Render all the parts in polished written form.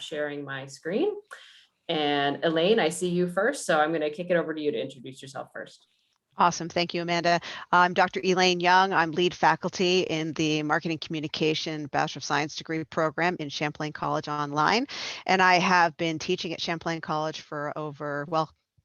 sharing my screen. And Elaine, I see you first, so I'm going to kick it over to you to introduce yourself first. Awesome. Thank you, Amanda. I'm Dr. Elaine Young. I'm lead faculty in the Marketing Communication Bachelor of Science degree program in Champlain College Online. And I have been teaching at Champlain College for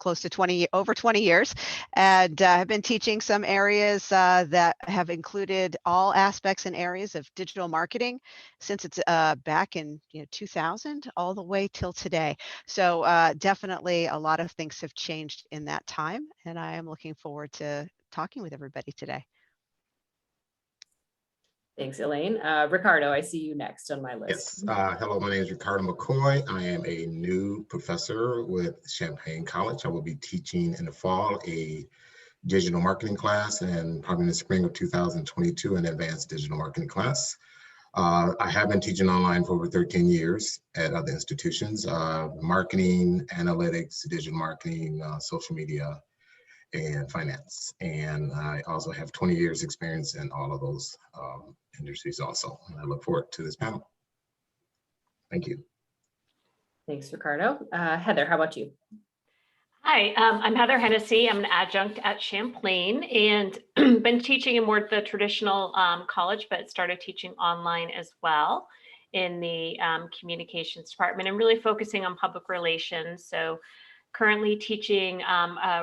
close to over 20 years, and have been teaching some areas that have included all aspects and areas of digital marketing since it's back in 2000 all the way till today. So definitely a lot of things have changed in that time, and I am looking forward to talking with everybody today. Thanks, Elaine. Ricardo, I see you next on my list. Yes. Hello, my name is Ricardo McCoy. I am a new professor with Champlain College. I will be teaching in the fall a digital marketing class, and probably in the spring of 2022 an advanced digital marketing class. I have been teaching online for over 13 years at other institutions, marketing, analytics, digital marketing, social media, and finance. And I also have 20 years experience in all of those industries also. And I look forward to this panel. Thank you. Thanks, Ricardo. Heather, how about you? Hi, I'm Heather Hennessy. I'm an adjunct at Champlain and been teaching in more the traditional college, but started teaching online as well in the communications department and really focusing on public relations. So currently teaching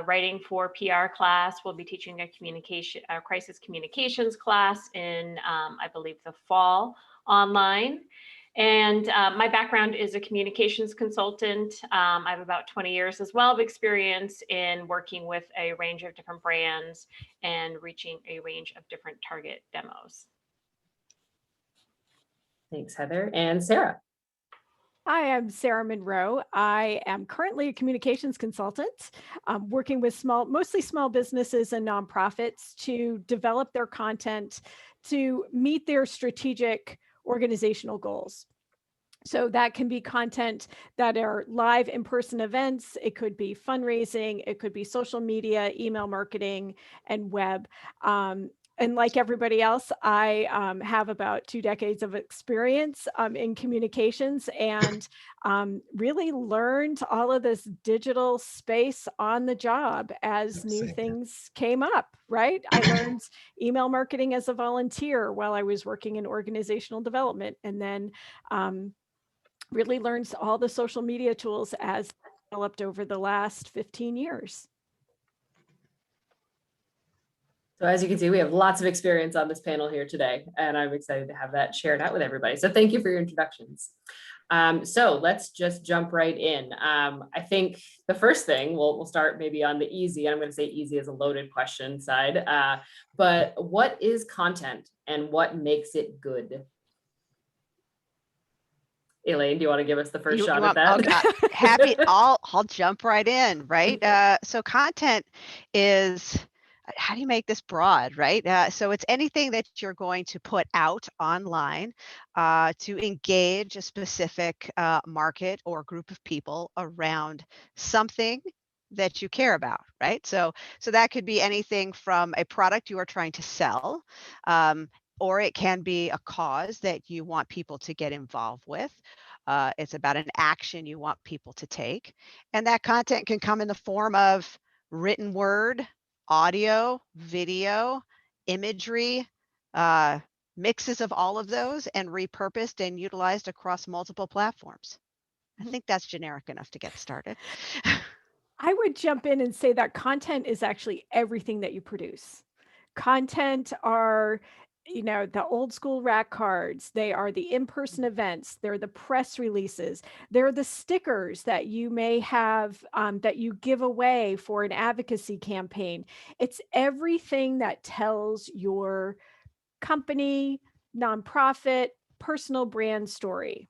writing for PR class. We'll be teaching a crisis communications class in, I believe, the fall online. And my background is a communications consultant. I have about 20 years as well of experience in working with a range of different brands and reaching a range of different target demos. Thanks, Heather. And Sarah. Hi, I'm Sarah Monroe. I am currently a communications consultant, working with mostly small businesses and nonprofits to develop their content to meet their strategic organizational goals. So that can be content that are live in-person events. It could be fundraising. It could be social media, email marketing, and web. And like everybody else, I have about 2 decades of experience in communications and really learned all of this digital space on the job as new things came up, right? I learned email marketing as a volunteer while I was working in organizational development, and then really learned all the social media tools as developed over the last 15 years. So as you can see, we have lots of experience on this panel here today, and I'm excited to have that shared out with everybody. So thank you for your introductions. So let's just jump right in. I think the first thing, we'll start maybe on the easy. I'm going to say easy as a loaded question side, but what is content and what makes it good? Elaine, do you want to give us the first shot at that? Happy, I'll jump right in, right? So content is, how do you make this broad, right? So it's anything that you're going to put out online to engage a specific market or group of people around something that you care about, right? So that could be anything from a product you are trying to sell, or it can be a cause that you want people to get involved with. It's about an action you want people to take. And that content can come in the form of written word, audio, video, imagery, mixes of all of those, and repurposed and utilized across multiple platforms. I think that's generic enough to get started. I would jump in and say that content is actually everything that you produce. Content are, the old school rack cards. They are the in-person events. They're the press releases. They're the stickers that you may have that you give away for an advocacy campaign. It's everything that tells your company, nonprofit, personal brand story.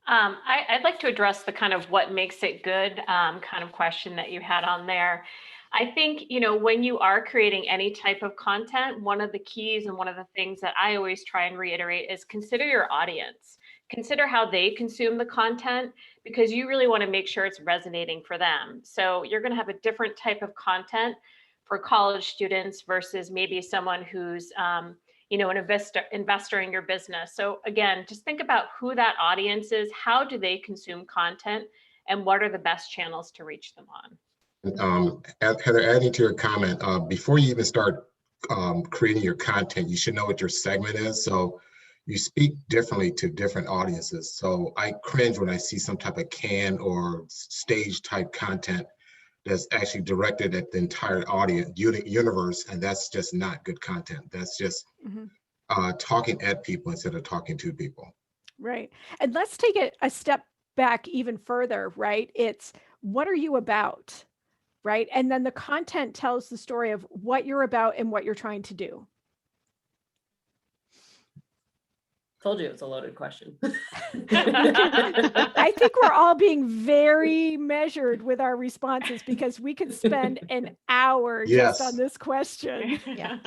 I'd like to address the kind of what makes it good kind of question that you had on there. I think, when you are creating any type of content, one of the keys and one of the things that I always try and reiterate is consider your audience. Consider how they consume the content, because you really want to make sure it's resonating for them. So you're going to have a different type of content for college students versus maybe someone who's an investor in your business. So again, just think about who that audience is, how do they consume content, and what are the best channels to reach them on. Heather, adding to your comment, before you even start creating your content, you should know what your segment is. So you speak differently to different audiences. So I cringe when I see some type of canned or stage type content that's actually directed at the entire audience universe, and that's just not good content. That's just talking at people instead of talking to people. Right. And let's take it a step back even further, right? It's what are you about, right? And then the content tells the story of what you're about and what you're trying to do. Told you it's a loaded question. I think we're all being very measured with our responses because we could spend an hour just on this question. Yeah.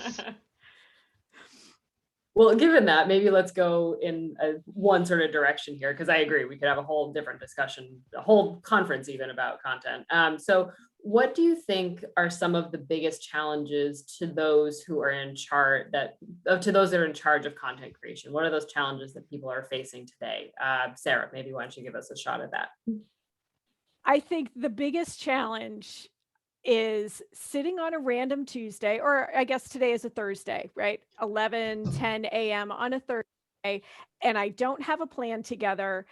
Well, given that, maybe let's go in one sort of direction here, because I agree we could have a whole different discussion, a whole conference even about content. So what do you think are some of the biggest challenges to those who are in charge that are in charge of content creation? What are those challenges that people are facing today? Sarah, maybe why don't you give us a shot at that? I think the biggest challenge is sitting on a random Tuesday, or I guess today is a Thursday, right? 10 a.m. on a Thursday, and I don't have a plan together.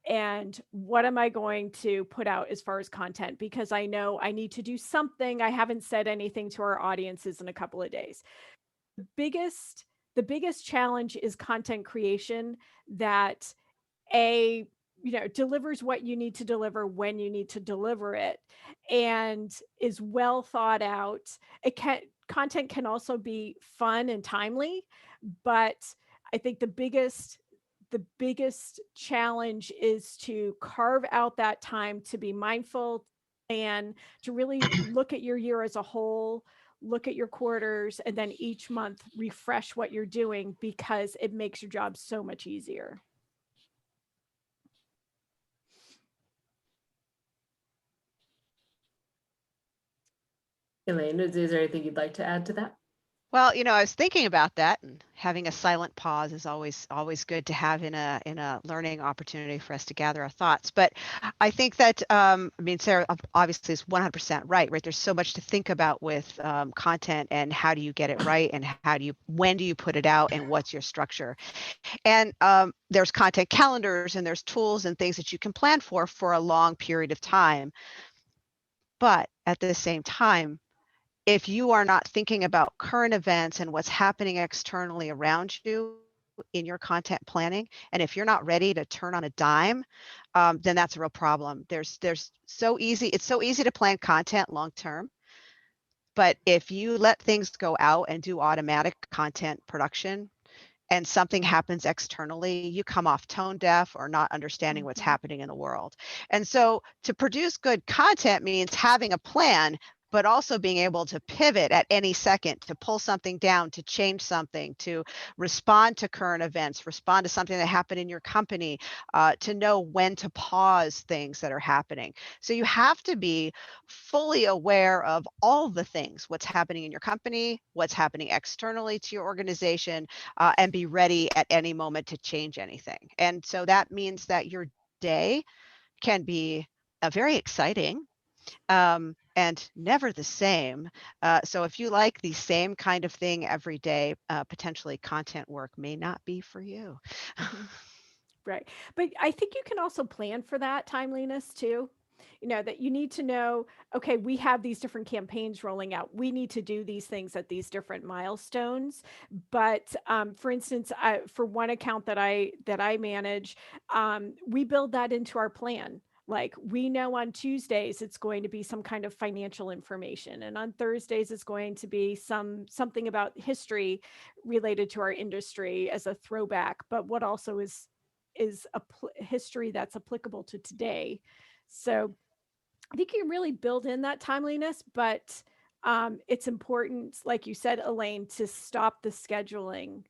And what am I going to put out as far as content? Because I know I need to do something. I haven't said anything to our audiences in a couple of days. The biggest challenge is content creation that delivers what you need to deliver when you need to deliver it and is well thought out. Content can also be fun and timely, but I think the biggest challenge is to carve out that time to be mindful and to really look at your year as a whole, look at your quarters, and then each month refresh what you're doing because it makes your job so much easier. Elaine, is there anything you'd like to add to that? Well, I was thinking about that, and having a silent pause is always good to have in a learning opportunity for us to gather our thoughts. But I think that Sarah obviously is 100% right. There's so much to think about with content and how do you get it right, and when do you put it out, and what's your structure. And there's content calendars, and there's tools and things that you can plan for a long period of time. But at the same time, if you are not thinking about current events and what's happening externally around you in your content planning, and if you're not ready to turn on a dime, then that's a real problem. It's so easy to plan content long term, but if you let things go out and do automatic content production and something happens externally, you come off tone deaf or not understanding what's happening in the world. And so to produce good content means having a plan, but also being able to pivot at any second, to pull something down, to change something, to respond to current events, respond to something that happened in your company, to know when to pause things that are happening. So you have to be fully aware of all the things, what's happening in your company, what's happening externally to your organization, and be ready at any moment to change anything. And so that means that your day can be very exciting, and never the same. So if you like the same kind of thing every day, potentially content work may not be for you. Right. But I think you can also plan for that timeliness too. That you need to know, okay, we have these different campaigns rolling out. We need to do these things at these different milestones. But for instance, for one account that I manage, we build that into our plan. Like, we know on Tuesdays it's going to be some kind of financial information, and on Thursdays it's going to be something about history related to our industry as a throwback, but what also is history that's applicable to today. So I think you can really build in that timeliness, but it's important, like you said, Elaine, to stop the scheduling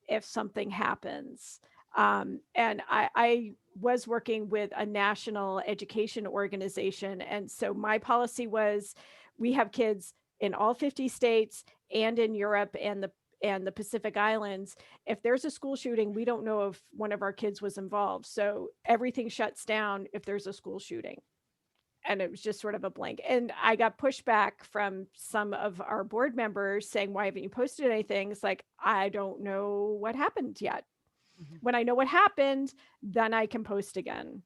if something happens. And I was working with a national education organization. And so my policy was, we have kids in all 50 states and in Europe, and and the Pacific Islands, if there's a school shooting, we don't know if one of our kids was involved. So everything shuts down if there's a school shooting. And it was just sort of a blank. And I got pushback from some of our board members saying, why haven't you posted anything? It's like, I don't know what happened yet. Mhm. When I know what happened, then I can post again.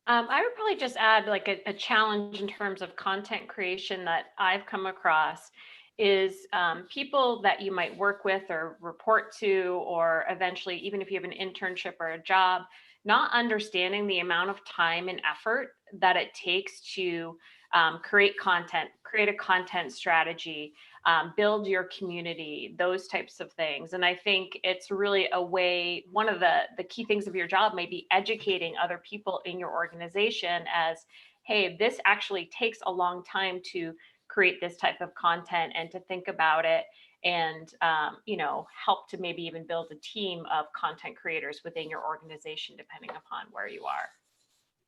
I would probably just add like a challenge in terms of content creation that I've come across is people that you might work with or report to, or eventually, even if you have an internship or a job, not understanding the amount of time and effort that it takes to create content, create a content strategy, build your community, those types of things. And I think it's really a way, one of the key things of your job may be educating other people in your organization as, hey, this actually takes a long time to create this type of content and to think about it and, help to maybe even build a team of content creators within your organization, depending upon where you are.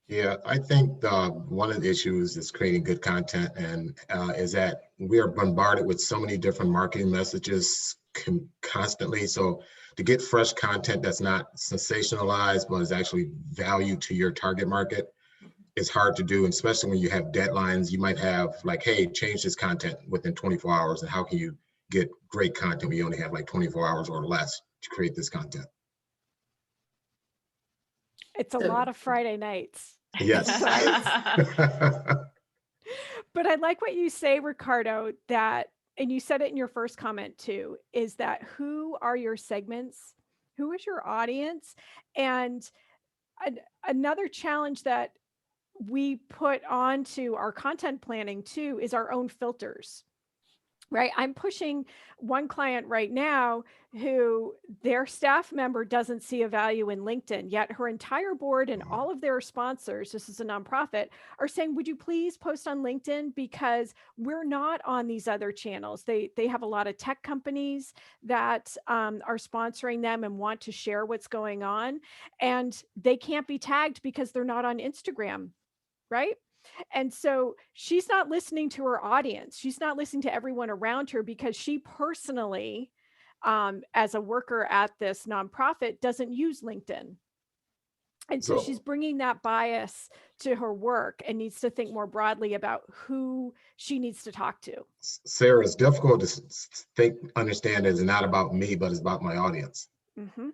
Yeah, I think one of the issues is creating good content, and is that we are bombarded with so many different marketing messages constantly. So to get fresh content that's not sensationalized, but is actually value to your target market, is hard to do, and especially when you have deadlines. You might have like, hey, change this content within 24 hours. And how can you get great content when you only have like 24 hours or less to create this content? It's a lot of Friday nights. Yes. But I like what you say, Ricardo, that, and you said it in your first comment too, is that who are your segments? Who is your audience? And another challenge that we put onto our content planning too is our own filters. Right. I'm pushing one client right now who their staff member doesn't see a value in LinkedIn, yet her entire board and all of their sponsors, this is a nonprofit, are saying, would you please post on LinkedIn? Because we're not on these other channels. They have a lot of tech companies that are sponsoring them and want to share what's going on. And they can't be tagged because they're not on Instagram. Right. And so she's not listening to her audience. She's not listening to everyone around her because she personally, as a worker at this nonprofit, doesn't use LinkedIn. And so she's bringing that bias to her work and needs to think more broadly about who she needs to talk to. Sarah, it's difficult to understand it's not about me, but it's about my audience. Mm-hmm.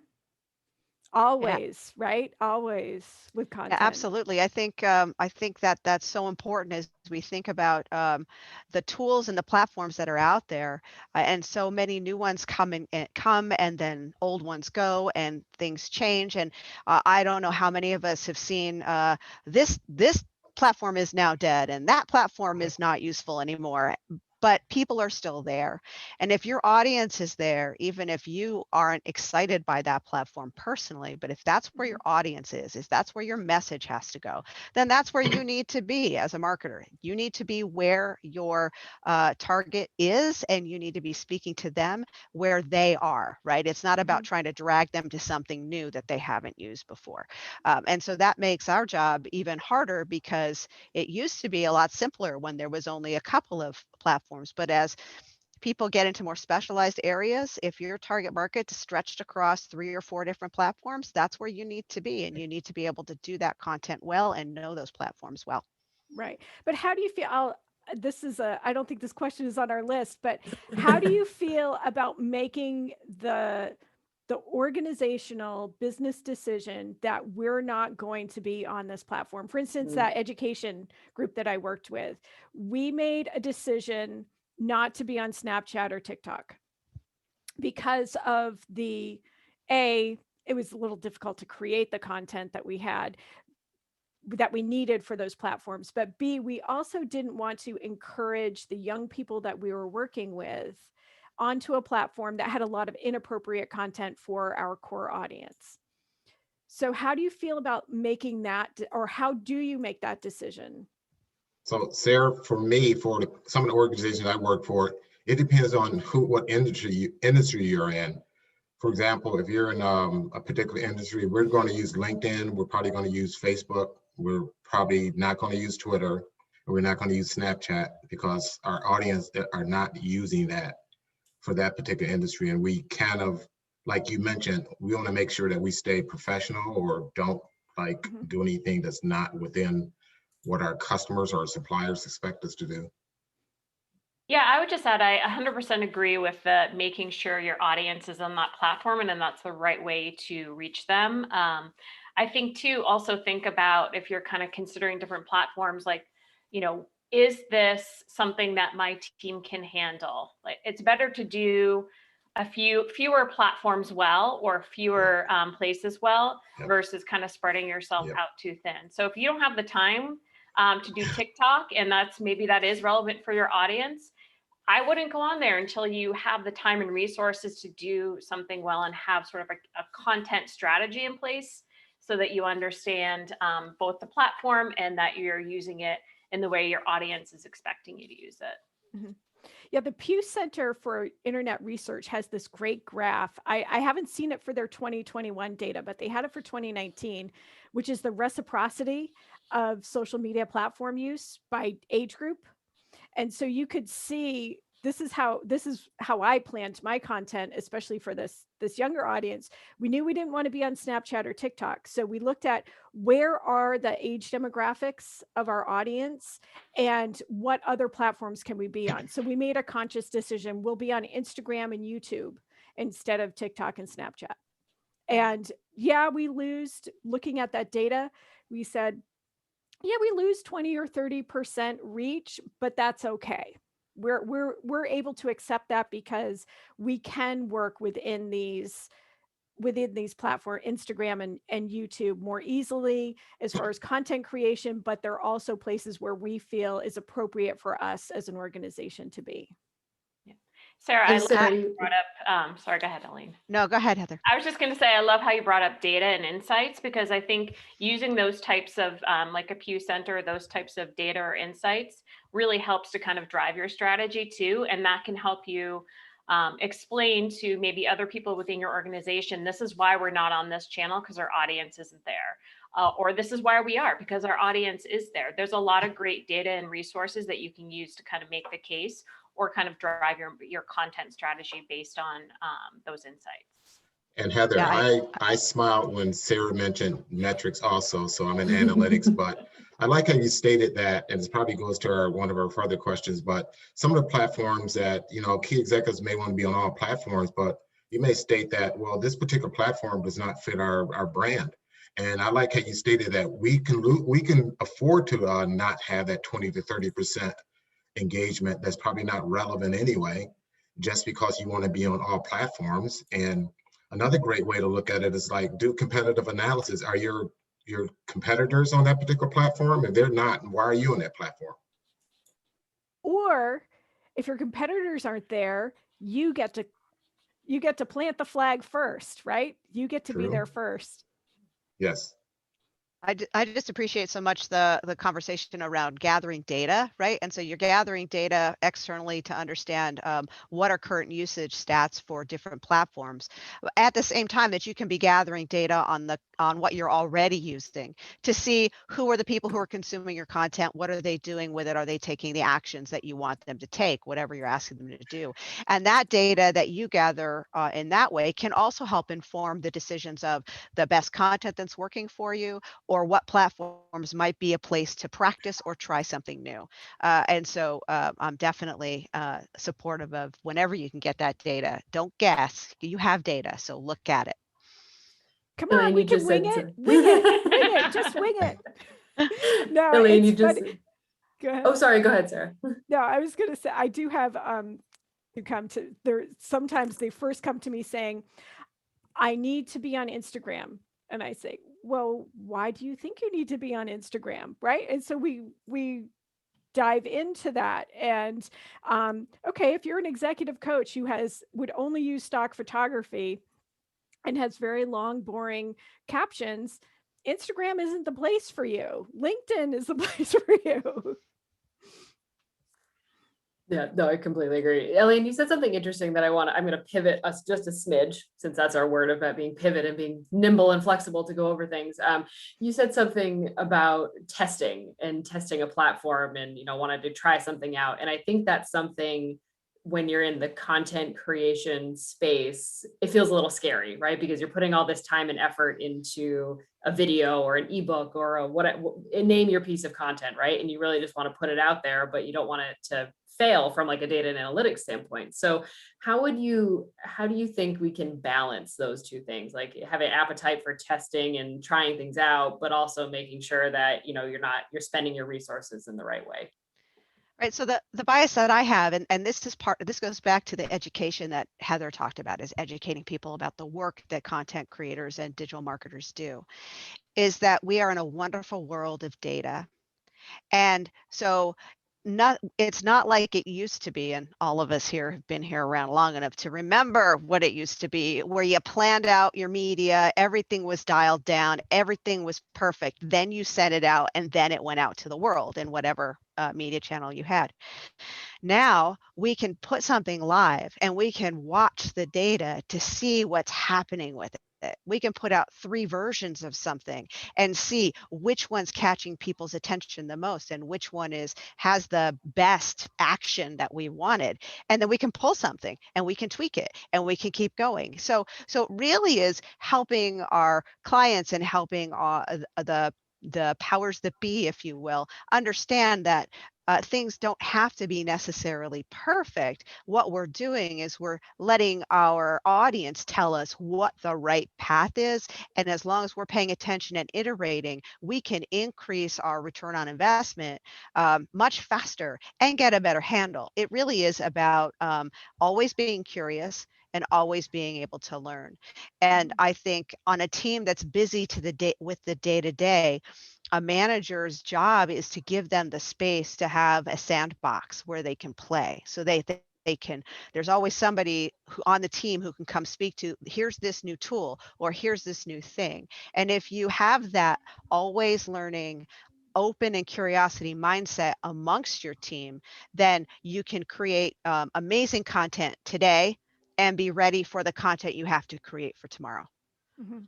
Always, yeah. Right? Always with content. Yeah, absolutely. I think that that's so important as we think about the tools and the platforms that are out there, and so many new ones come and then old ones go, and things change. And I don't know how many of us have seen this platform is now dead and that platform is not useful anymore. But people are still there. And if your audience is there, even if you aren't excited by that platform personally, but if that's where your audience is if that's where your message has to go, then that's where you need to be as a marketer. You need to be where your target is, and you need to be speaking to them where they are, right? It's not about trying to drag them to something new that they haven't used before. And so that makes our job even harder, because it used to be a lot simpler when there was only a couple of platforms. But as people get into more specialized areas, if your target market is stretched across 3 or 4 different platforms, that's where you need to be. And you need to be able to do that content well and know those platforms well. Right. But how do you feel? I don't think this question is on our list, but how do you feel about making the organizational business decision that we're not going to be on this platform? For instance, that education group that I worked with, we made a decision not to be on Snapchat or TikTok because of it was a little difficult to create the content that we needed for those platforms. But B, we also didn't want to encourage the young people that we were working with onto a platform that had a lot of inappropriate content for our core audience. So how do you feel about making that, or how do you make that decision? So Sarah, for me, some of the organizations I work for, it depends on what industry you're in. For example, if you're in a particular industry, we're going to use LinkedIn. We're probably going to use Facebook. We're probably not going to use Twitter. or we're not going to use Snapchat because our audience are not using that for that particular industry. And we kind of, like you mentioned, we want to make sure that we stay professional or don't like do anything that's not within what our customers or suppliers expect us to do. Yeah, I would just add, I 100% agree with the making sure your audience is on that platform and then that's the right way to reach them. I think too, also think about if you're kind of considering different platforms, like, you know, is this something that my team can handle? Like, it's better to do fewer platforms well or fewer places well versus kind of spreading yourself out too thin. So if you don't have the time to do TikTok, and maybe that is relevant for your audience, I wouldn't go on there until you have the time and resources to do something well and have sort of a content strategy in place so that you understand both the platform and that you're using it in the way your audience is expecting you to use it. Mm-hmm. Yeah, the Pew Center for Internet Research has this great graph. I haven't seen it for their 2021 data, but they had it for 2019, which is the reciprocity of social media platform use by age group. And so you could see this is how I planned my content, especially for this younger audience. We knew we didn't want to be on Snapchat or TikTok. So we looked at where are the age demographics of our audience and what other platforms can we be on. So we made a conscious decision. We'll be on Instagram and YouTube instead of TikTok and Snapchat. And yeah, we lose, looking at that data, we said, yeah, we lose 20 or 30% reach, but that's okay. We're able to accept that because we can work within these platforms, Instagram and YouTube, more easily as far as content creation, but they're also places where we feel is appropriate for us as an organization to be. Sarah, I love how you brought up, sorry, go ahead, Elaine. No, go ahead, Heather. I was just going to say, I love how you brought up data and insights, because I think using those types of, like a Pew Center, those types of data or insights really helps to kind of drive your strategy too. And that can help you explain to maybe other people within your organization, this is why we're not on this channel because our audience isn't there. Or this is why we are, because our audience is there. There's a lot of great data and resources that you can use to kind of make the case or kind of drive your content strategy based on those insights. And Heather, yeah, I smiled when Sarah mentioned metrics also, so I'm in analytics, but I like how you stated that, and this probably goes to one of our further questions, but some of the platforms that, you know, key executives may want to be on all platforms, but you may state that, well, this particular platform does not fit our brand. And I like how you stated that we can afford to not have that 20 to 30% engagement that's probably not relevant anyway, just because you want to be on all platforms. And another great way to look at it is like, do competitive analysis. Are your competitors on that particular platform? If they're not, why are you on that platform? Or if your competitors aren't there, you get to plant the flag first, right? You get to be there first. Yes. I just appreciate so much the conversation around gathering data, right? And so you're gathering data externally to understand what are current usage stats for different platforms. At the same time that you can be gathering data on what you're already using to see who are the people who are consuming your content, what are they doing with it, are they taking the actions that you want them to take, whatever you're asking them to do. And that data that you gather in that way can also help inform the decisions of the best content that's working for you, or what platforms might be a place to practice or try something new. And so I'm definitely supportive of whenever you can get that data. Don't guess, you have data, so look at it. Come on, we can wing it. Wing it, just wing it. No, Elaine, you just go ahead. Oh, sorry, go ahead, Sarah. No, I was gonna say, I do have who come to there. Sometimes they first come to me saying, I need to be on Instagram. And I say, well, why do you think you need to be on Instagram? Right. And so we dive into that. And okay, if you're an executive coach who would only use stock photography and has very long, boring captions, Instagram isn't the place for you. LinkedIn is the place for you. Yeah, no, I completely agree. Elaine, you said something interesting that I'm going to pivot us just a smidge, since that's our word about being pivot and being nimble and flexible to go over things. You said something about testing and testing a platform and, wanted to try something out. And I think that's something when you're in the content creation space, it feels a little scary, right? Because you're putting all this time and effort into a video or an ebook or name your piece of content, right? And you really just want to put it out there, but you don't want it to fail from like a data and analytics standpoint. So how do you think we can balance those two things? Like have an appetite for testing and trying things out, but also making sure that, you're spending your resources in the right way. Right. So the bias that I have, and this goes back to the education that Heather talked about, is educating people about the work that content creators and digital marketers do, is that we are in a wonderful world of data. And so it's not like it used to be, and all of us here have been here around long enough to remember what it used to be, where you planned out your media, everything was dialed down, everything was perfect, then you sent it out, and then it went out to the world in whatever media channel you had. Now we can put something live and we can watch the data to see what's happening with it. We can put out 3 versions of something and see which one's catching people's attention the most and which one has the best action that we wanted. And then we can pull something and we can tweak it and we can keep going. So it really is helping our clients and helping the powers that be, if you will, understand that things don't have to be necessarily perfect. What we're doing is we're letting our audience tell us what the right path is. And as long as we're paying attention and iterating, we can increase our return on investment much faster and get a better handle. It really is about always being curious and always being able to learn. And I think on a team that's busy with the day-to-day, a manager's job is to give them the space to have a sandbox where they can play. So they can, there's always somebody on the team who can come speak to, here's this new tool, or here's this new thing. And if you have that always learning, open and curiosity mindset amongst your team, then you can create amazing content today and be ready for the content you have to create for tomorrow. Mm-hmm.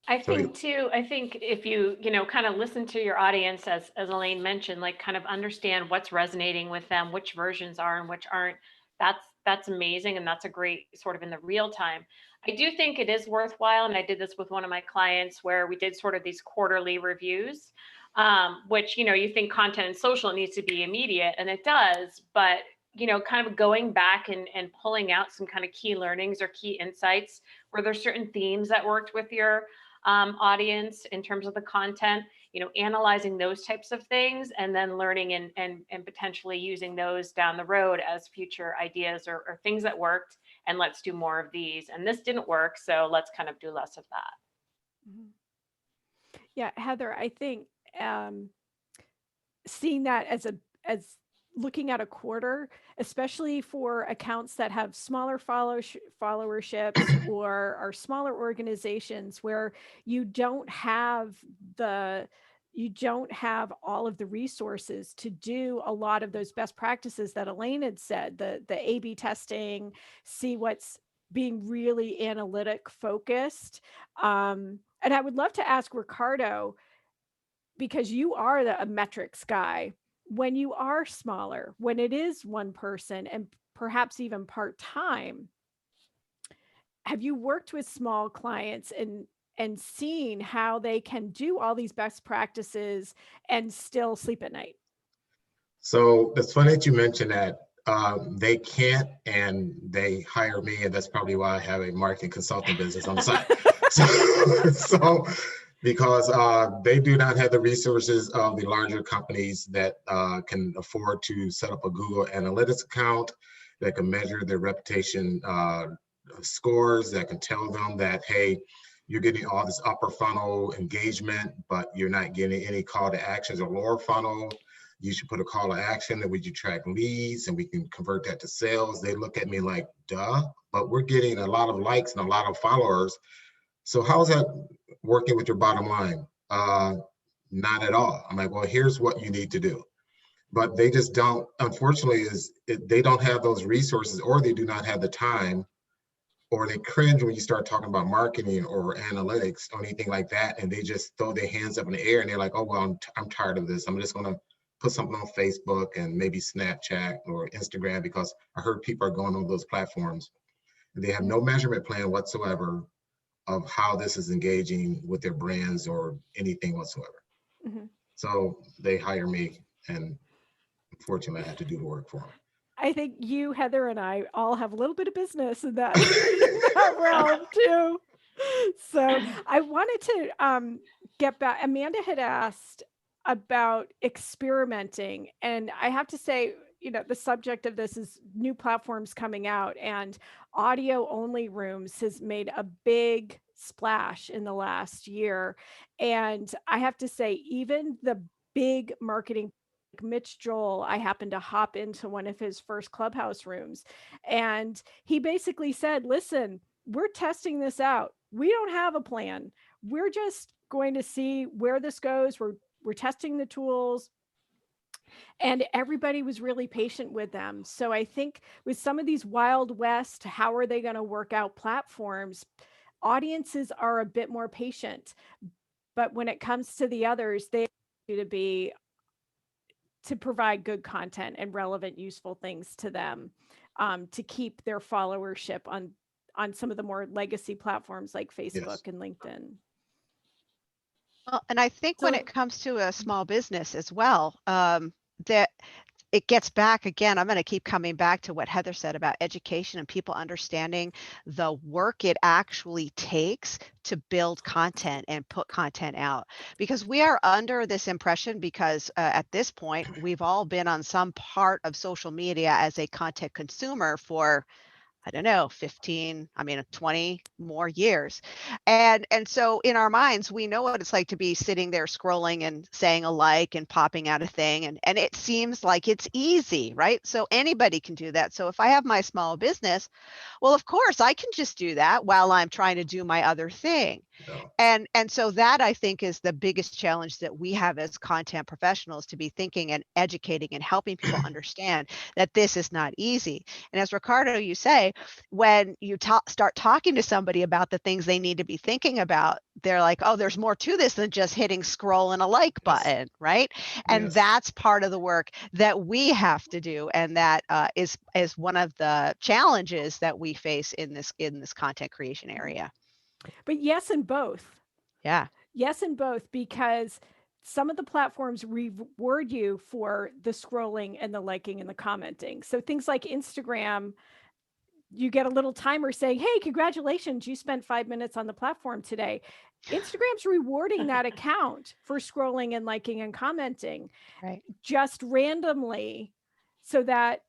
I think too, if you, kind of listen to your audience, as Elaine mentioned, like kind of understand what's resonating with them, which versions are and which aren't, that's amazing. And that's a great sort of in the real time. I do think it is worthwhile. And I did this with one of my clients where we did sort of these quarterly reviews, which, you think content and social needs to be immediate, and it does, but kind of going back and pulling out some kind of key learnings or key insights. Were there certain themes that worked with your audience in terms of the content, analyzing those types of things, and then learning and potentially using those down the road as future ideas or things that worked, and let's do more of these. And this didn't work, so let's kind of do less of that. Mm-hmm. Yeah, Heather, I think seeing that as looking at a quarter, especially for accounts that have smaller followerships or are smaller organizations where you don't have all of the resources to do a lot of those best practices that Elaine had said, the A/B testing, see what's being really analytic focused. And I would love to ask Ricardo, because you are a metrics guy, when you are smaller, when it is one person and perhaps even part-time, have you worked with small clients and seen how they can do all these best practices and still sleep at night? So it's funny that you mentioned that. They can't, and they hire me, and that's probably why I have a marketing consulting business on the side. So because they do not have the resources of the larger companies that can afford to set up a Google Analytics account, that can measure their reputation scores, that can tell them that, hey, you're getting all this upper funnel engagement, but you're not getting any call to actions or lower funnel. You should put a call to action, that we you track leads and we can convert that to sales. They look at me like, duh, but we're getting a lot of likes and a lot of followers. So how's that working with your bottom line? Not at all. I'm like, well, here's what you need to do. but they just don't, unfortunately, they don't have those resources, or they do not have the time, or they cringe when you start talking about marketing or analytics or anything like that, and they just throw their hands up in the air and they're like, oh, well, I'm tired of this. I'm just gonna put something on Facebook and maybe Snapchat or Instagram because I heard people are going on those platforms. And they have no measurement plan whatsoever of how this is engaging with their brands or anything whatsoever. Mm-hmm. So they hire me, and unfortunately I have to do the work for them. I think you, Heather, and I all have a little bit of business in that, in that realm too. So I wanted to get back. Amanda had asked about experimenting, and I have to say, you know, the subject of this is new platforms coming out, and audio only rooms has made a big splash in the last year. And I have to say, even the big marketing, Mitch Joel, I happened to hop into one of his first Clubhouse rooms, and he basically said, listen, we're testing this out. We don't have a plan. We're just going to see where this goes. We're testing the tools. And everybody was really patient with them. So I think with some of these Wild West, how are they going to work out platforms? Audiences are a bit more patient. But when it comes to the others, they have to provide good content and relevant, useful things to them, to keep their followership on some of the more legacy platforms like Facebook and LinkedIn. Well, and I think when it comes to a small business as well, that it gets back again, I'm going to keep coming back to what Heather said about education and people understanding the work it actually takes to build content and put content out. Because we are under this impression, because at this point, we've all been on some part of social media as a content consumer for, I don't know, 20 more years. And so in our minds, we know what it's like to be sitting there scrolling and saying a like and popping out a thing. And it seems like it's easy, right? So anybody can do that. So if I have my small business, well, of course I can just do that while I'm trying to do my other thing. And so that, I think, is the biggest challenge that we have as content professionals, to be thinking and educating and helping people understand that this is not easy. And as Ricardo, you say, when you start talking to somebody about the things they need to be thinking about, they're like, oh, there's more to this than just hitting scroll and a like button, right? And that's part of the work that we have to do. And that is one of the challenges that we face in this content creation area. But yes, in both. Yeah. Yes, in both, because some of the platforms reward you for the scrolling and the liking and the commenting. So things like Instagram, you get a little timer saying, hey, congratulations, you spent 5 minutes on the platform today. Instagram's rewarding that account for scrolling and liking and commenting, right, just randomly, so that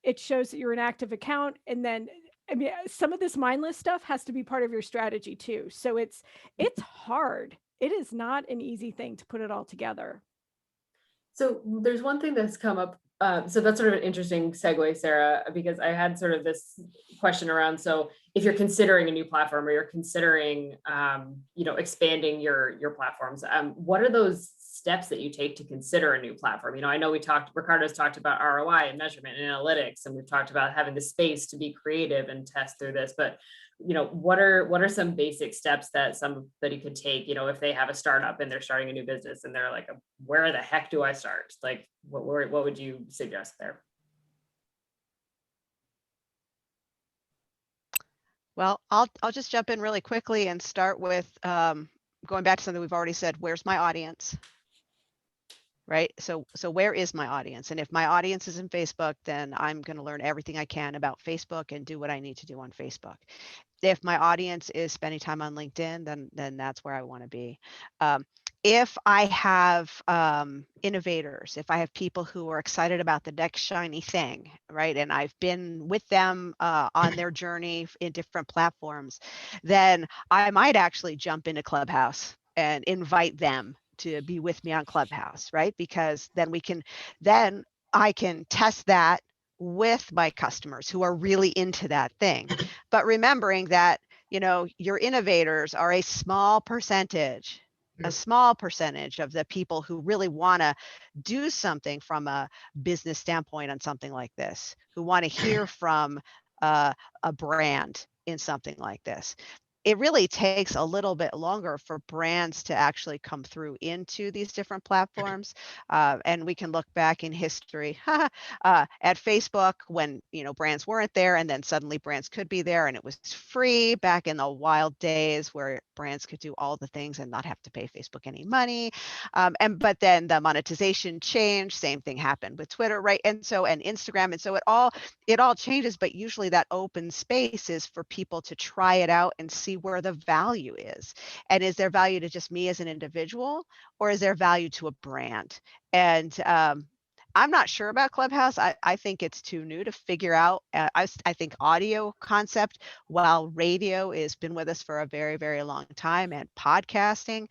it shows that you're an active account. And then, I mean, some of this mindless stuff has to be part of your strategy too. So it's hard. It is not an easy thing to put it all together. So there's one thing that's come up. So that's sort of an interesting segue, Sarah, because I had sort of this question around. So if you're considering a new platform, or you're considering, expanding your platforms, what are those steps that you take to consider a new platform? I know Ricardo's talked about ROI and measurement and analytics, and we've talked about having the space to be creative and test through this, but what are some basic steps that somebody could take, if they have a startup and they're starting a new business and they're like, where the heck do I start? Like, what would you suggest there? Well, I'll just jump in really quickly and start with going back to something we've already said. Where's my audience? Right? So where is my audience? And if my audience is in Facebook, then I'm going to learn everything I can about Facebook and do what I need to do on Facebook. If my audience is spending time on LinkedIn, then that's where I want to be. If I have innovators, if I have people who are excited about the next shiny thing, right, and I've been with them on their journey in different platforms, then I might actually jump into Clubhouse and invite them to be with me on Clubhouse, right? Because then I can test that with my customers who are really into that thing. But remembering that, your innovators are a small percentage a small percentage of the people who really want to do something from a business standpoint on something like this, who want to hear from a brand in something like this. It really takes a little bit longer for brands to actually come through into these different platforms. And we can look back in history at Facebook when, brands weren't there, and then suddenly brands could be there and it was free back in the wild days where brands could do all the things and not have to pay Facebook any money. But then the monetization changed. Same thing happened with Twitter, right? And Instagram. And so it all changes, but usually that open space is for people to try it out and see where the value is. And is there value to just me as an individual, or is there value to a brand? And I'm not sure about Clubhouse. I think it's too new to figure out. I think audio concept, while radio has been with us for a very, very long time, and podcasting,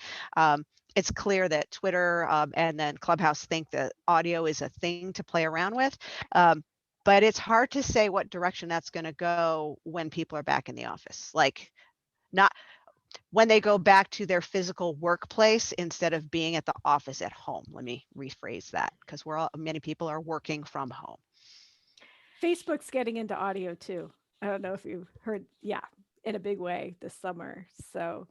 it's clear that Twitter and then Clubhouse think that audio is a thing to play around with. But it's hard to say what direction that's going to go when people are back in the office. Like, not when they go back to their physical workplace instead of being at the office at home. Let me rephrase that, because many people are working from home. Facebook's getting into audio too. I don't know if you've heard, in a big way this summer. So,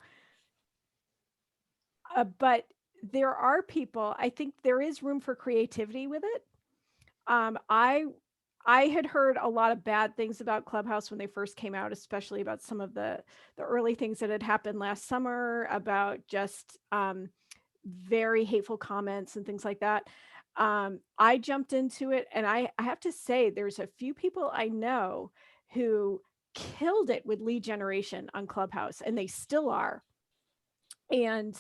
but there are people, I think there is room for creativity with it. I had heard a lot of bad things about Clubhouse when they first came out, especially about some of the early things that had happened last summer about just very hateful comments and things like that. I jumped into it, and I have to say there's a few people I know who killed it with lead generation on Clubhouse, and they still are. And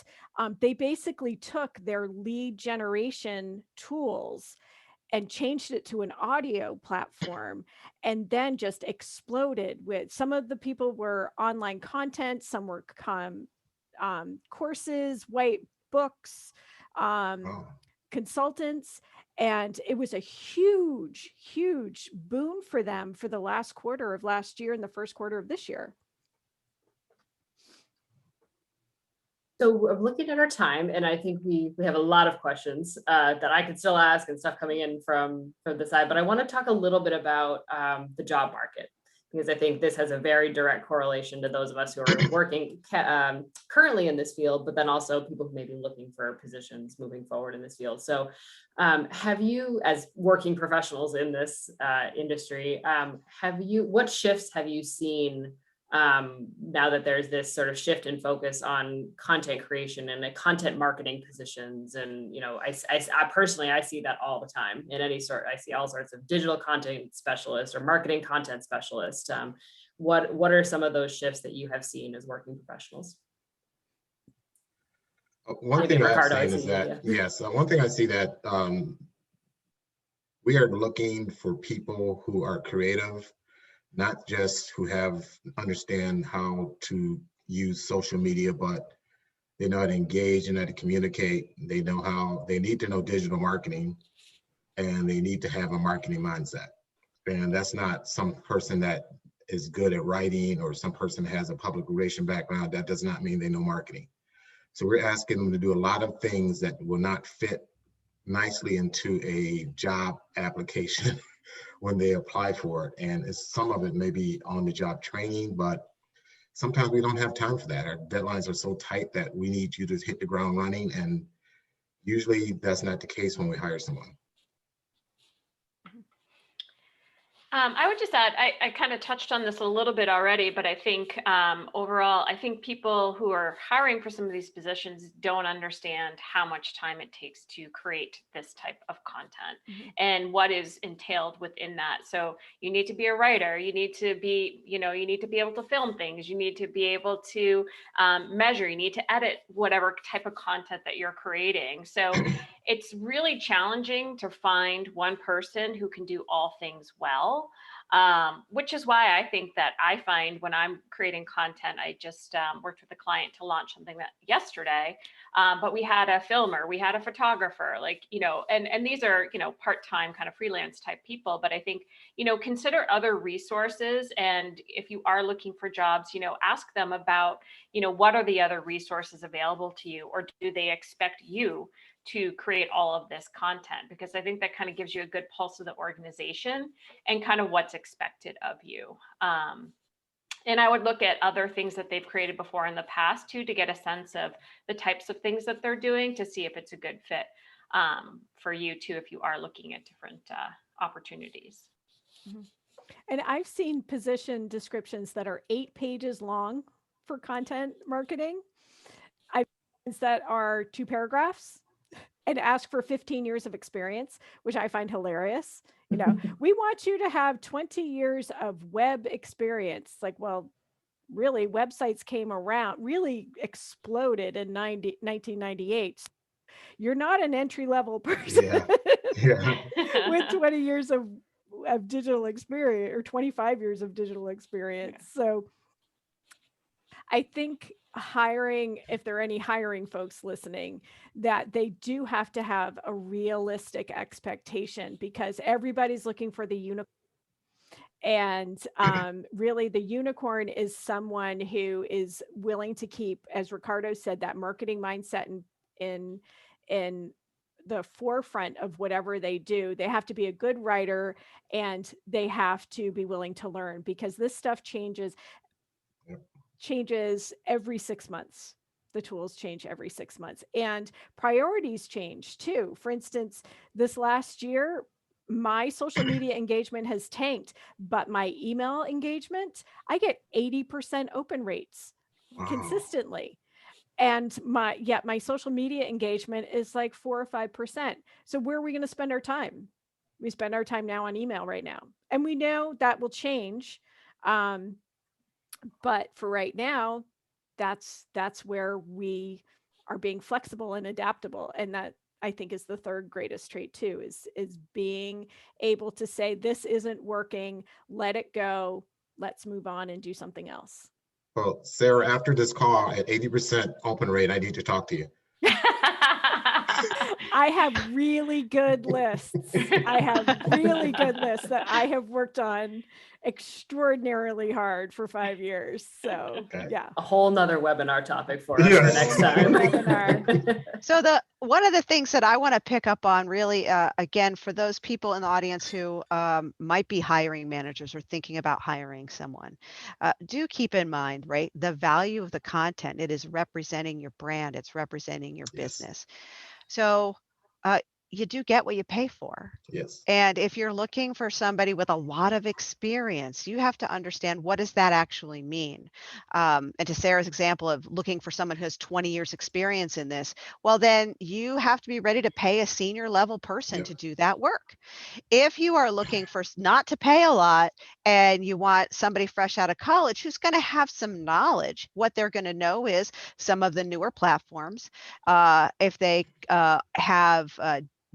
they basically took their lead generation tools and changed it to an audio platform, and then just exploded with, some of the people were online content, some were courses, white books, consultants, and it was a huge, huge boon for them for the last quarter of last year and the first quarter of this year. So we're looking at our time, and I think we have a lot of questions that I could still ask and stuff coming in from the side, but I want to talk a little bit about the job market, because I think this has a very direct correlation to those of us who are working currently in this field, but then also people who may be looking for positions moving forward in this field. So have you, as working professionals in this industry, what shifts have you seen now that there's this sort of shift in focus on content creation and content marketing positions? And, I personally, I see that all the time in any sort. I see all sorts of digital content specialists or marketing content specialists. What are some of those shifts that you have seen as working professionals? One thing I've seen is that, yes, one thing I see that we are looking for people who are creative, not just who understand how to use social media, but they know how to engage and how to communicate. They need to know digital marketing, and they need to have a marketing mindset. And that's not some person that is good at writing or some person that has a public relation background. That does not mean they know marketing. So we're asking them to do a lot of things that will not fit nicely into a job application when they apply for it. And some of it may be on the job training, but sometimes we don't have time for that. Our deadlines are so tight that we need you to hit the ground running. And usually that's not the case when we hire someone. I would just add, I kind of touched on this a little bit already, but I think overall, I think people who are hiring for some of these positions don't understand how much time it takes to create this type of content and what is entailed within that. So you need to be a writer, you need to be, you need to be able to film things, you need to be able to measure, you need to edit whatever type of content that you're creating. So it's really challenging to find one person who can do all things well. which is why I think that I find when I'm creating content, I just worked with a client to launch something that yesterday, but we had a filmer, we had a photographer, like, and these are, part-time kind of freelance type people, but I think, consider other resources. And if you are looking for jobs, ask them about, what are the other resources available to you, or do they expect you to create all of this content? Because I think that kind of gives you a good pulse of the organization and kind of what's expected of you. And I would look at other things that they've created before in the past too, to get a sense of the types of things that they're doing, to see if it's a good fit for you too, if you are looking at different opportunities. Mhm. And I've seen position descriptions that are 8 pages long for content marketing. I've seen that are 2 paragraphs and ask for 15 years of experience, which I find hilarious. We want you to have 20 years of web experience. Like, well, really, websites really exploded in 1998. You're not an entry-level person Yeah. with 20 years of digital experience, or 25 years of digital experience. So I think hiring, if there are any hiring folks listening, that they do have to have a realistic expectation, because everybody's looking for the unicorn. And really, the unicorn is someone who is willing to keep, as Ricardo said, that marketing mindset in the forefront of whatever they do. They have to be a good writer, and they have to be willing to learn, because this stuff changes every 6 months. The tools change every 6 months, and priorities change too. For instance, this last year, my social media engagement has tanked, but my email engagement, I get 80% open rates consistently. And my social media engagement is like 4 or 5%. So where are we going to spend our time? We spend our time now on email right now. And we know that will change. But for right now, that's where we are being flexible and adaptable. And that, I think, is the third greatest trait too, is being able to say, this isn't working, let it go, let's move on and do something else. Well, Sarah, after this call at 80% open rate, I need to talk to you. I have really good lists. I have really good lists that I have worked on extraordinarily hard for 5 years. So yeah. A whole nother webinar topic for us Yes. for next time. Webinar. So one of the things that I want to pick up on really, again, for those people in the audience who might be hiring managers or thinking about hiring someone, do keep in mind, right, the value of the content. It is representing your brand. It's representing your business. So you do get what you pay for. Yes. And if you're looking for somebody with a lot of experience, you have to understand, what does that actually mean? And to Sarah's example of looking for someone who has 20 years experience in this, well, then you have to be ready to pay a senior level person to do that work. If you are looking for not to pay a lot and you want somebody fresh out of college who's going to have some knowledge, what they're going to know is some of the newer platforms. If they have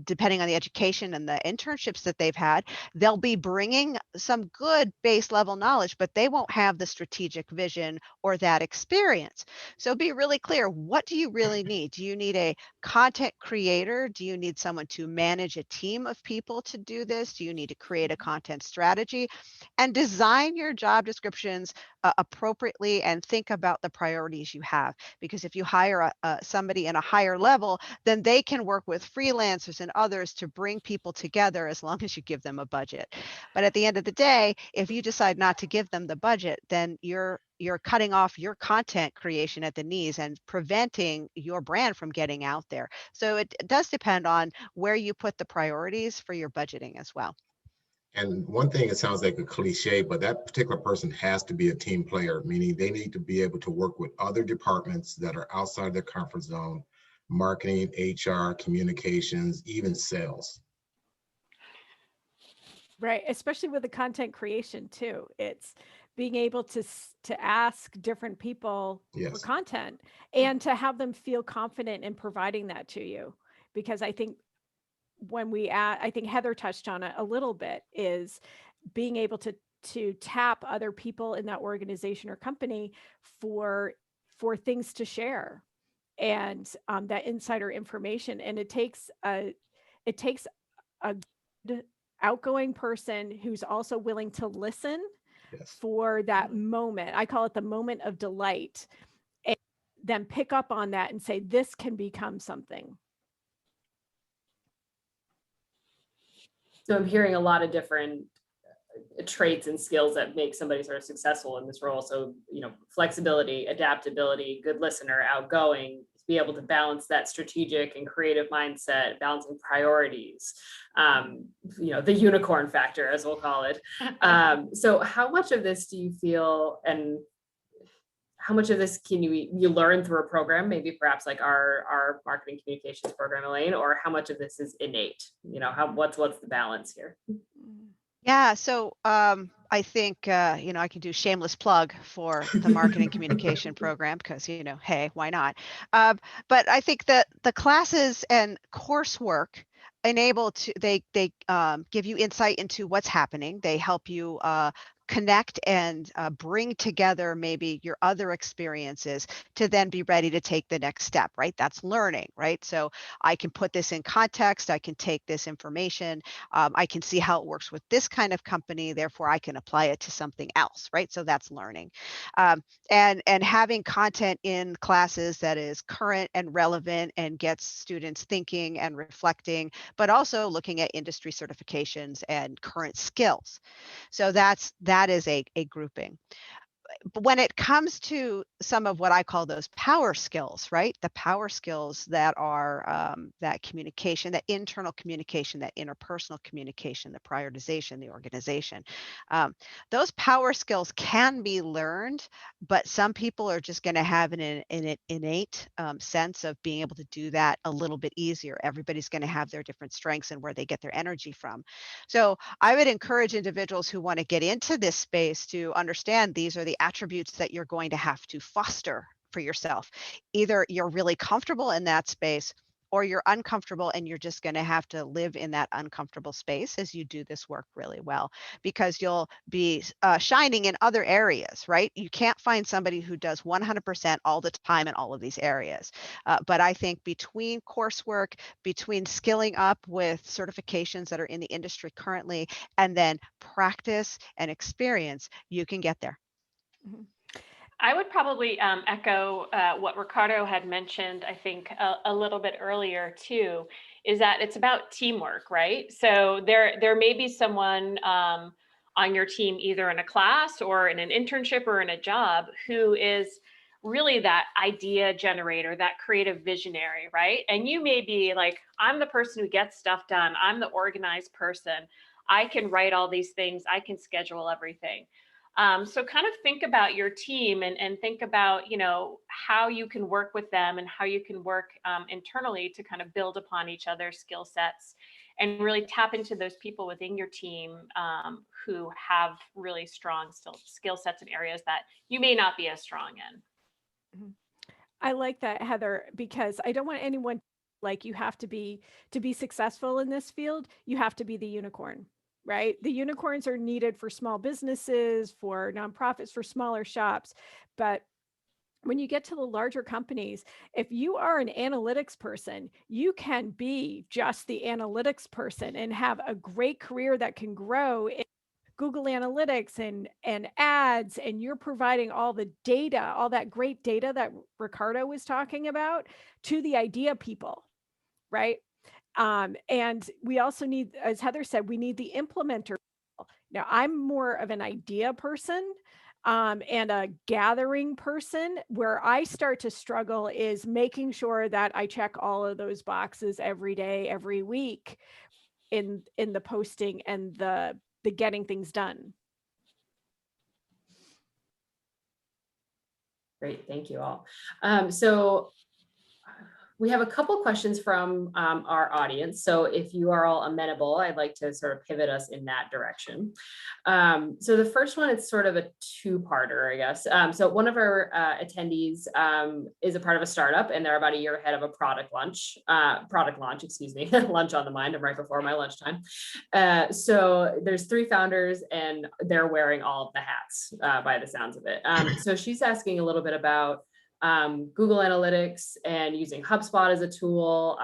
depending on the education and the internships that they've had, they'll be bringing some good base level knowledge, but they won't have the strategic vision or that experience. So be really clear. What do you really need? Do you need a content creator? Do you need someone to manage a team of people to do this? Do you need to create a content strategy? And design your job descriptions appropriately, and think about the priorities you have. Because if you hire somebody in a higher level, then they can work with freelancers and others to bring people together, as long as you give them a budget. But at the end of the day, if you decide not to give them the budget, then you're cutting off your content creation at the knees and preventing your brand from getting out there. So it does depend on where you put the priorities for your budgeting as well. And one thing, it sounds like a cliche, but that particular person has to be a team player, meaning they need to be able to work with other departments that are outside their comfort zone: marketing, HR, communications, even sales. Right, especially with the content creation too. It's being able to ask different people for content, and to have them feel confident in providing that to you. Because I think I think Heather touched on it a little bit, is being able to tap other people in that organization or company for things to share, and that insider information. And it takes a good outgoing person who's also willing to listen Yes. for that moment. I call it the moment of delight, and then pick up on that and say, this can become something. So I'm hearing a lot of different traits and skills that make somebody sort of successful in this role. So, flexibility, adaptability, good listener, outgoing, to be able to balance that strategic and creative mindset, balancing priorities, the unicorn factor, as we'll call it. So how much of this do you feel, and how much of this can you learn through a program, maybe perhaps like our marketing communications program, Elaine, or how much of this is innate? What's the balance here? Yeah, so I think I can do shameless plug for the marketing communication program because hey, why not? But I think that the classes and coursework they give you insight into what's happening. They help you connect and bring together maybe your other experiences to then be ready to take the next step, right? That's learning, right? So I can put this in context, I can take this information, I can see how it works with this kind of company, therefore I can apply it to something else, right? So that's learning. And having content in classes that is current and relevant and gets students thinking and reflecting, but also looking at industry certifications and current skills. So that is a grouping. But when it comes to some of what I call those power skills, right? The power skills that are that communication, that internal communication, that interpersonal communication, the prioritization, the organization. Those power skills can be learned, but some people are just going to have an innate sense of being able to do that a little bit easier. Everybody's going to have their different strengths and where they get their energy from. So I would encourage individuals who want to get into this space to understand these are the attributes that you're going to have to foster for yourself. Either you're really comfortable in that space or you're uncomfortable and you're just going to have to live in that uncomfortable space as you do this work really well, because you'll be shining in other areas, right? You can't find somebody who does 100% all the time in all of these areas. But I think between coursework, between skilling up with certifications that are in the industry currently, and then practice and experience, you can get there. I would probably echo what Ricardo had mentioned, I think a little bit earlier too, is that it's about teamwork, right? So there may be someone on your team, either in a class or in an internship or in a job, who is really that idea generator, that creative visionary, right? And you may be like, I'm the person who gets stuff done. I'm the organized person. I can write all these things. I can schedule everything. So kind of think about your team and think about, how you can work with them and how you can work internally to kind of build upon each other's skill sets and really tap into those people within your team who have really strong skill sets in areas that you may not be as strong in. I like that, Heather, because I don't want anyone like you have to be successful in this field. You have to be the unicorn, right? The unicorns are needed for small businesses, for nonprofits, for smaller shops. But when you get to the larger companies, if you are an analytics person, you can be just the analytics person and have a great career that can grow in Google Analytics and ads, and you're providing all the data, all that great data that Ricardo was talking about to the idea people, right? And we also need, as Heather said, we need the implementer. Now, I'm more of an idea person and a gathering person. Where I start to struggle is making sure that I check all of those boxes every day, every week in the posting and the getting things done. Great, thank you all. So We have a couple questions from our audience. So if you are all amenable, I'd like to sort of pivot us in that direction. So the first one, it's sort of a two-parter, I guess. So one of our attendees is a part of a startup, and they're about a year ahead of a product launch, excuse me, lunch on the mind. I'm right before my lunchtime. So there's 3 founders, and they're wearing all of the hats by the sounds of it. So she's asking a little bit about Google Analytics and using HubSpot as a tool.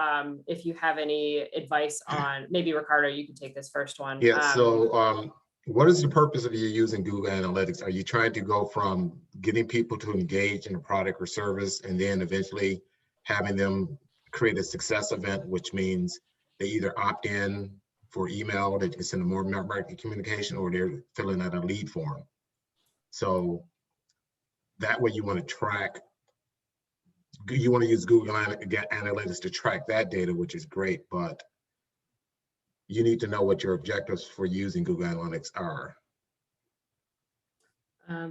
If you have any advice on, maybe Ricardo, you can take this first one. Yeah, so what is the purpose of you using Google Analytics? Are you trying to go from getting people to engage in a product or service and then eventually having them create a success event, which means they either opt in for email that you can send them more marketing communication, or they're filling out a lead form? So that way you want to track, you want to use Google Analytics to track that data, which is great, but you need to know what your objectives for using Google Analytics are.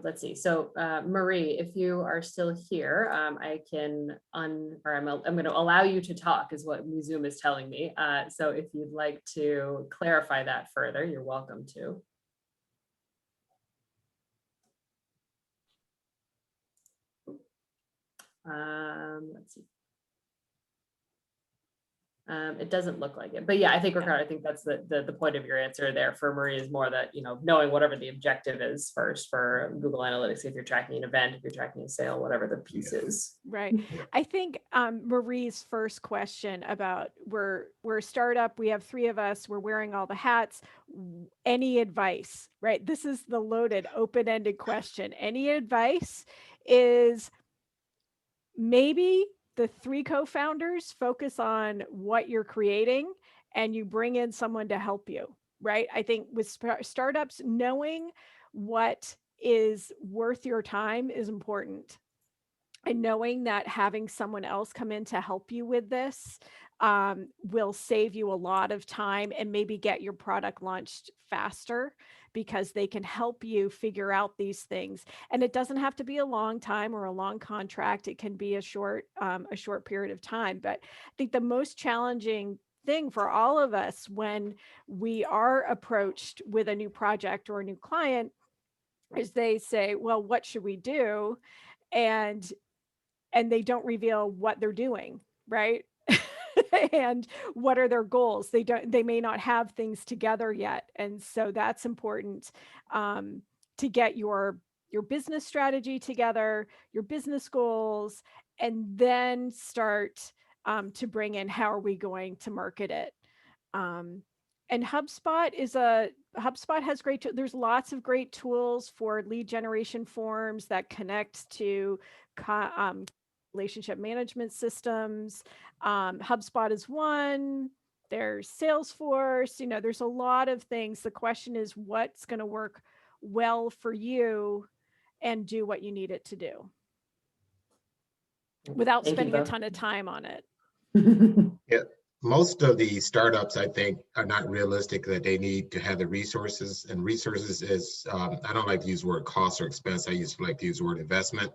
Let's see. So Marie, if you are still here, I can I'm going to allow you to talk, is what Zoom is telling me. So if you'd like to clarify that further, you're welcome to. Let's see. It doesn't look like it, but yeah, I think Ricardo, I think that's the point of your answer there for Marie, is more that, you know, knowing whatever the objective is first for Google Analytics, if you're tracking an event, if you're tracking a sale, whatever the piece is. Right. I think Marie's first question about we're a startup, we have 3 of us, we're wearing all the hats. Any advice, right? This is the loaded, open-ended question. Any advice is maybe the 3 co-founders focus on what you're creating and you bring in someone to help you, right? I think with startups, knowing what is worth your time is important. And knowing that having someone else come in to help you with this will save you a lot of time and maybe get your product launched faster, because they can help you figure out these things. And it doesn't have to be a long time or a long contract. It can be a short period of time. But I think the most challenging thing for all of us when we are approached with a new project or a new client is they say, well, what should we do? And they don't reveal what they're doing, right? And what are their goals? They may not have things together yet. And so that's important to get your business strategy together, your business goals, and then start to bring in, how are we going to market it? And HubSpot has great, there's lots of great tools for lead generation forms that connect to relationship management systems. HubSpot is one. There's Salesforce. You know, there's a lot of things. The question is, what's going to work well for you and do what you need it to do without spending a ton of time on it. Yeah, most of the startups, I think, are not realistic that they need to have the resources. And resources is, I don't like to use the word cost or expense. I used to like to use the word investment,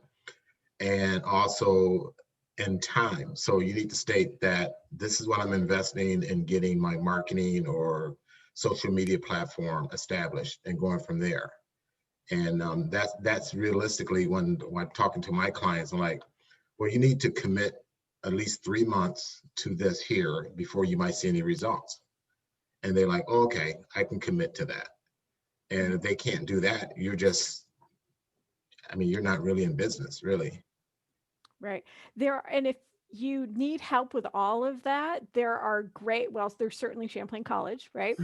and also in time. So you need to state that this is what I'm investing in getting my marketing or social media platform established and going from there. And that's realistically when I'm talking to my clients, I'm like, well, you need to commit at least 3 months to this here before you might see any results. And they're like, oh, okay, I can commit to that. And if they can't do that, you're just, I mean, you're not really in business, really. Right. And if you need help with all of that, there are great, well, there's certainly Champlain College, right?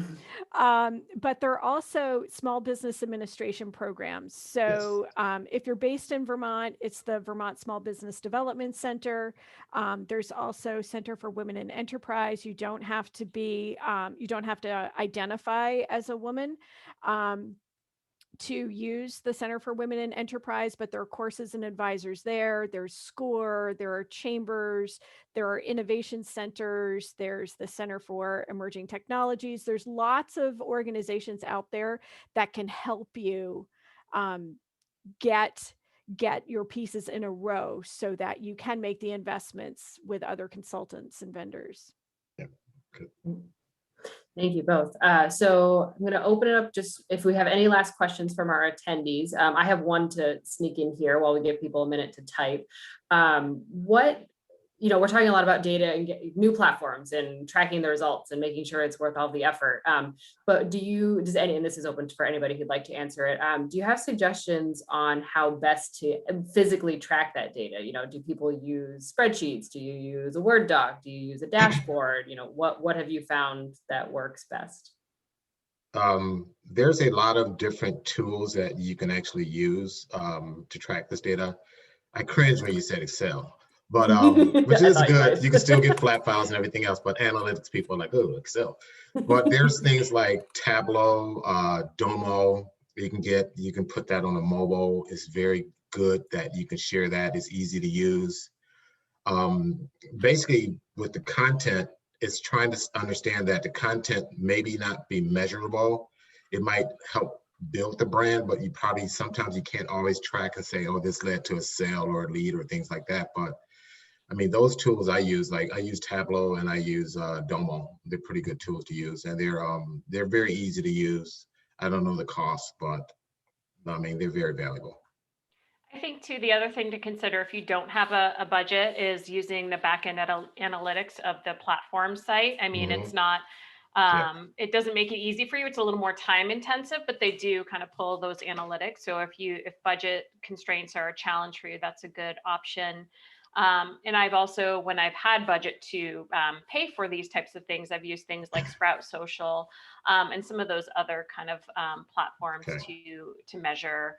But there are also small business administration programs. So if you're based in Vermont, it's the Vermont Small Business Development Center. There's also Center for Women in Enterprise. You don't have to identify as a woman to use the Center for Women in Enterprise, but there are courses and advisors there. There's SCORE, there are chambers, there are innovation centers, there's the Center for Emerging Technologies. There's lots of organizations out there that can help you get get your pieces in a row so that you can make the investments with other consultants and vendors. Yeah. Good. Thank you both. So I'm going to open it up just if we have any last questions from our attendees. I have one to sneak in here while we give people a minute to type. We're talking a lot about data and new platforms and tracking the results and making sure it's worth all the effort. But and this is open for anybody who'd like to answer it. Do you have suggestions on how best to physically track that data? Do people use spreadsheets? Do you use a Word doc? Do you use a dashboard? What have you found that works best? There's a lot of different tools that you can actually use to track this data. I cringe when you said Excel. But which is good. You can still get flat files and everything else, but analytics people are like, oh, Excel. But there's things like Tableau, Domo. You can put that on a mobile. It's very good that you can share that. It's easy to use. Basically, with the content, it's trying to understand that the content maybe not be measurable. It might help build the brand, but sometimes you can't always track and say, oh, this led to a sale or a lead or things like that. But I mean, those tools I use Tableau and I use Domo. They're pretty good tools to use, and they're very easy to use. I don't know the cost, but I mean, they're very valuable. I think too, the other thing to consider if you don't have a budget is using the backend analytics of the platform site. I mean, it's not, it doesn't make it easy for you. It's a little more time intensive, but they do kind of pull those analytics. So if budget constraints are a challenge for you, that's a good option. And I've also, when I've had budget to pay for these types of things, I've used things like Sprout Social and some of those other kind of platforms to measure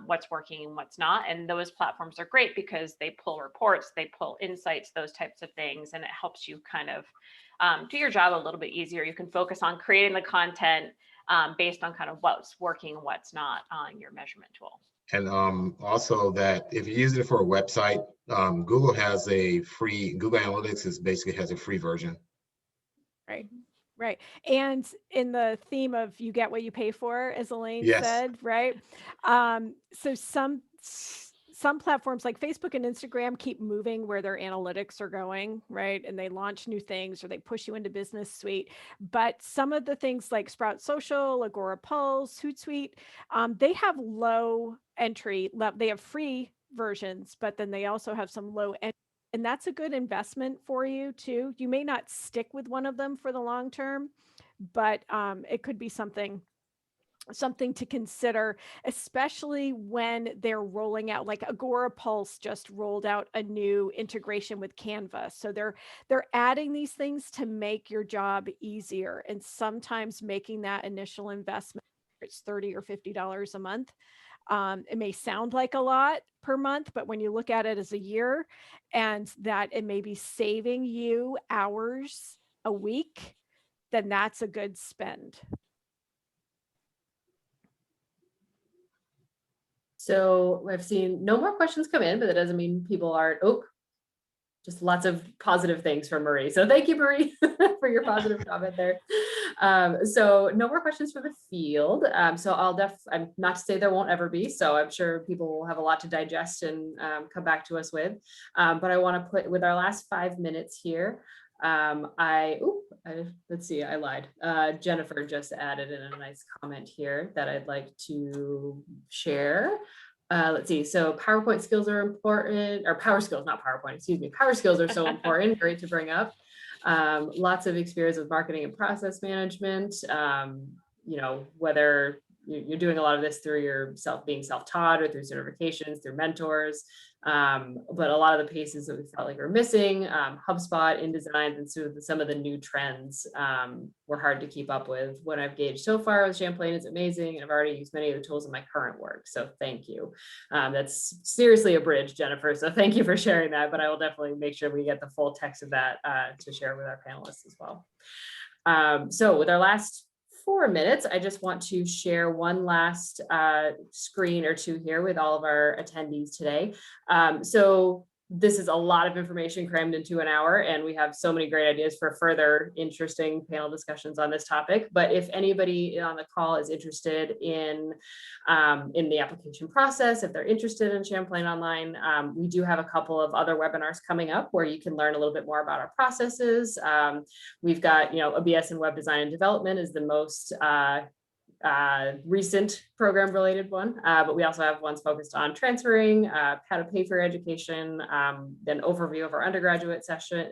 what's working and what's not. And those platforms are great because they pull reports, they pull insights, those types of things, and it helps you kind of do your job a little bit easier. You can focus on creating the content based on kind of what's working and what's not on your measurement tool. And also that if you're using it for a website, Google Analytics basically has a free version. Right. And in the theme of you get what you pay for, as Elaine said, right? So some platforms like Facebook and Instagram keep moving where their analytics are going, right? And they launch new things or they push you into Business Suite. But some of the things like Sprout Social, Agora Pulse, Hootsuite, they have low entry. They have free versions, but then they also have some low entry. And that's a good investment for you too. You may not stick with one of them for the long term, but it could be something to consider, especially when they're rolling out, like Agora Pulse just rolled out a new integration with Canva. So they're adding these things to make your job easier, and sometimes making that initial investment, it's $30 or $50 a month. It may sound like a lot per month, but when you look at it as a year and that it may be saving you hours a week, then that's a good spend. So I've seen no more questions come in, but that doesn't mean people aren't, just lots of positive things from Marie. So thank you, Marie, for your positive comment there. So no more questions for the field. So I'm not to say there won't ever be, so I'm sure people will have a lot to digest and come back to us with. But I want to put, with our last 5 minutes here, let's see, I lied. Jennifer just added in a nice comment here that I'd like to share. Let's see, so PowerPoint skills are important, or power skills, not PowerPoint, excuse me. Power skills are so important, great to bring up. Lots of experience with marketing and process management. Whether you're doing a lot of this through being self-taught or through certifications, through mentors. But a lot of the pieces that we felt like were missing, HubSpot, InDesign, and some of the new trends were hard to keep up with. What I've gauged so far with Champlain is amazing, and I've already used many of the tools in my current work. So thank you. That's seriously a bridge, Jennifer. So thank you for sharing that, but I will definitely make sure we get the full text of that to share with our panelists as well. So with our last 4 minutes, I just want to share one last screen or two here with all of our attendees today. So this is a lot of information crammed into an hour, and we have so many great ideas for further interesting panel discussions on this topic. But if anybody on the call is interested in the application process, if they're interested in Champlain Online, we do have a couple of other webinars coming up where you can learn a little bit more about our processes. We've got, a BS in Web Design and Development is the most recent program related one, but we also have ones focused on transferring, how to pay for education, then overview of our undergraduate session,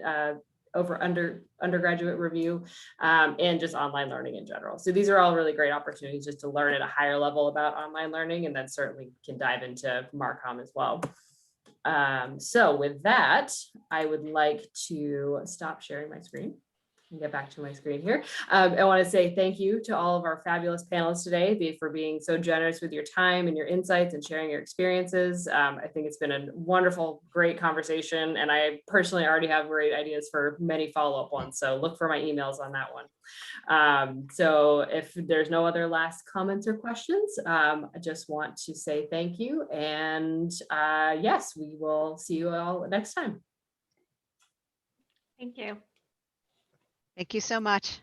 undergraduate review, and just online learning in general. So these are all really great opportunities just to learn at a higher level about online learning, and then certainly can dive into Marcom as well. So with that, I would like to stop sharing my screen and get back to my screen here. I want to say thank you to all of our fabulous panelists today for being so generous with your time and your insights and sharing your experiences. I think it's been a wonderful, great conversation, and I personally already have great ideas for many follow-up ones, so look for my emails on that one. So if there's no other last comments or questions, I just want to say thank you, and yes, we will see you all next time. Thank you. Thank you so much.